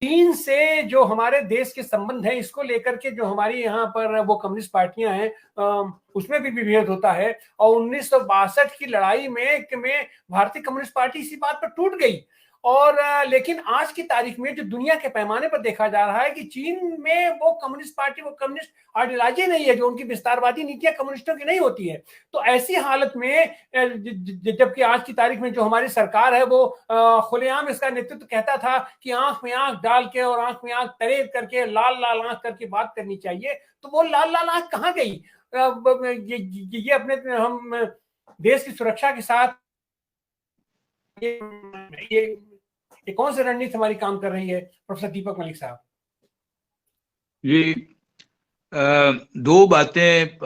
चीन से जो हमारे देश के संबंध है, इसको लेकर के जो हमारी यहाँ पर वो कम्युनिस्ट पार्टियां हैं, उसमें भी विभेद होता है। और 1962 की लड़ाई में भारतीय कम्युनिस्ट पार्टी इसी बात पर टूट गई। और लेकिन आज की तारीख में जो दुनिया के पैमाने पर देखा जा रहा है कि चीन में वो कम्युनिस्ट पार्टी, वो कम्युनिस्ट आइडियोलॉजी नहीं है, जो उनकी विस्तारवादी नीतियां कम्युनिस्टों की नहीं होती है। तो ऐसी हालत में जबकि आज की तारीख में जो हमारी सरकार है वो खुलेआम इसका नेतृत्व कहता था कि आंख में आंख डाल के और आंख में आंख तरेद करके, लाल लाल आंख करके बात करनी चाहिए, तो वो लाल लाल आंख कहाँ गई? ये अपने हम देश की सुरक्षा के साथ ये कौन सी रणनीति हमारी काम कर रही है, प्रोफेसर दीपक मलिक साहब? ये दो बातें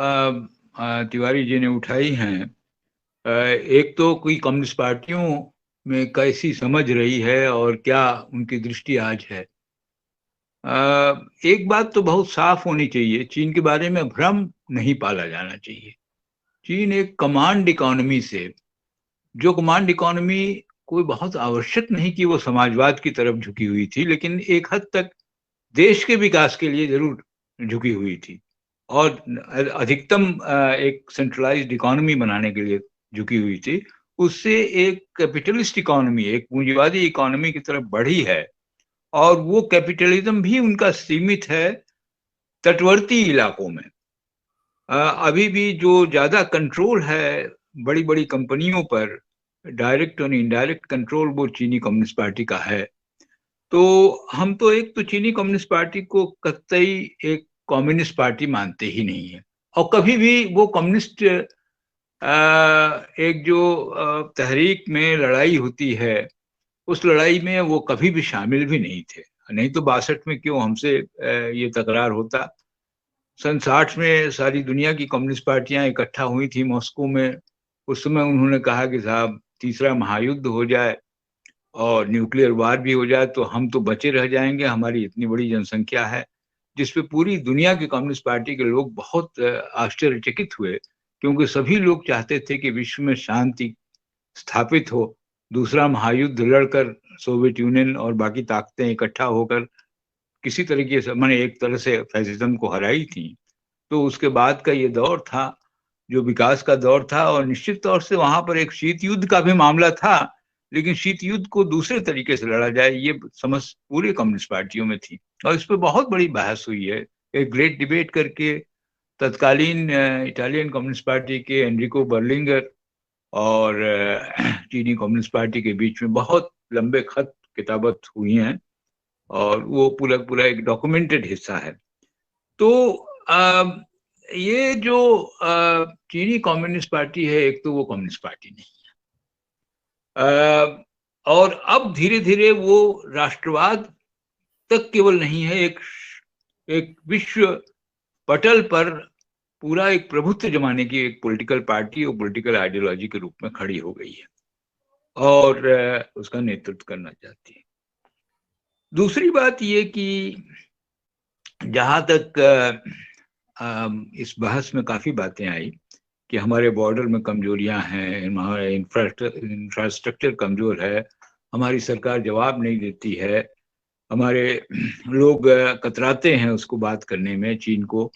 तिवारी जी ने उठाई हैं। एक तो कोई कम्युनिस्ट पार्टियों में कैसी समझ रही है और क्या उनकी दृष्टि आज है। एक बात तो बहुत साफ होनी चाहिए, चीन के बारे में भ्रम नहीं पाला जाना चाहिए। चीन एक कमांड इकोनॉमी से, जो कमांड इकोनॉमी कोई बहुत आवश्यक नहीं कि वो समाजवाद की तरफ झुकी हुई थी, लेकिन एक हद तक देश के विकास के लिए जरूर झुकी हुई थी और अधिकतम एक सेंट्रलाइज्ड इकोनॉमी बनाने के लिए झुकी हुई थी, उससे एक कैपिटलिस्ट इकोनॉमी, एक पूंजीवादी इकोनॉमी की तरफ बढ़ी है। और वो कैपिटलिज्म भी उनका सीमित है तटवर्ती इलाकों में। अभी भी जो ज्यादा कंट्रोल है बड़ी बड़ी कंपनियों पर, डायरेक्ट और इनडायरेक्ट कंट्रोल, वो चीनी कम्युनिस्ट पार्टी का है। तो हम तो एक तो चीनी कम्युनिस्ट पार्टी को कतई एक कम्युनिस्ट पार्टी मानते ही नहीं है। और कभी भी वो कम्युनिस्ट एक जो तहरीक में लड़ाई होती है, उस लड़ाई में वो कभी भी शामिल भी नहीं थे। नहीं तो 62 में क्यों हमसे ये तकरार होता। सन 60 में सारी दुनिया की कम्युनिस्ट पार्टियां इकट्ठा हुई थी मॉस्को में। उस समय उन्होंने कहा कि साहब तीसरा महायुद्ध हो जाए और न्यूक्लियर वार भी हो जाए तो हम तो बचे रह जाएंगे, हमारी इतनी बड़ी जनसंख्या है। जिसपे पूरी दुनिया की कम्युनिस्ट पार्टी के लोग बहुत आश्चर्यचकित हुए, क्योंकि सभी लोग चाहते थे कि विश्व में शांति स्थापित हो। दूसरा महायुद्ध लड़कर सोवियत यूनियन और बाकी ताकतें इकट्ठा होकर किसी तरीके से, मैंने एक तरह से फैसिज्म को हराई थी। तो उसके बाद का ये दौर था जो विकास का दौर था, और निश्चित तौर से वहां पर एक शीत युद्ध का भी मामला था, लेकिन शीत युद्ध को दूसरे तरीके से लड़ा जाए ये समझ पूरी कम्युनिस्ट पार्टियों में थी। और इस पर बहुत बड़ी बहस हुई है, एक ग्रेट डिबेट करके तत्कालीन इटालियन कम्युनिस्ट पार्टी के एनरिको बर्लिंगर और चीनी कम्युनिस्ट पार्टी के बीच में बहुत लंबे खत किताबत हुई हैं, और वो पूरा पूरा एक डॉक्यूमेंटेड हिस्सा है। तो ये जो चीनी कम्युनिस्ट पार्टी है, एक तो वो कम्युनिस्ट पार्टी नहीं है, और अब धीरे धीरे वो राष्ट्रवाद तक केवल नहीं है, एक विश्व पटल पर पूरा एक प्रभुत्व जमाने की एक पॉलिटिकल पार्टी और पॉलिटिकल आइडियोलॉजी के रूप में खड़ी हो गई है और उसका नेतृत्व करना चाहती है। दूसरी बात ये कि जहां तक इस बहस में काफी बातें आई कि हमारे बॉर्डर में कमजोरियां हैं, हमारा इंफ्रास्ट्रक्चर कमजोर है, हमारी सरकार जवाब नहीं देती है, हमारे लोग कतराते हैं उसको बात करने में चीन को।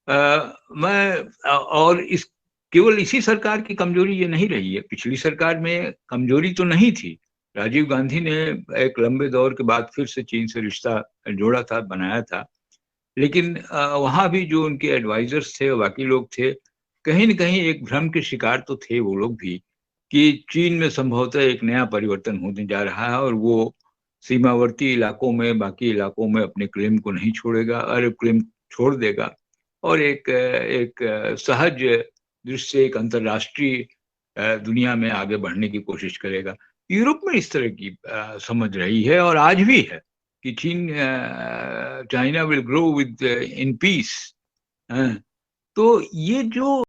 मैं और इस केवल इसी सरकार की कमजोरी ये नहीं रही है, पिछली सरकार में कमजोरी तो नहीं थी। राजीव गांधी ने एक लंबे दौर के बाद फिर से चीन से रिश्ता जोड़ा था, बनाया था, लेकिन वहां भी जो उनके एडवाइजर्स थे, बाकी लोग थे, कहीं न कहीं एक भ्रम के शिकार तो थे वो लोग भी कि चीन में संभवतः एक नया परिवर्तन होने जा रहा है और वो सीमावर्ती इलाकों में, बाकी इलाकों में अपने क्लेम को नहीं छोड़ेगा, और क्लेम छोड़ देगा और एक सहज दृष्टि से एक अंतर्राष्ट्रीय दुनिया में आगे बढ़ने की कोशिश करेगा। यूरोप में इस तरह की समझ रही है और आज भी है कि China will grow with in peace. तो ये जो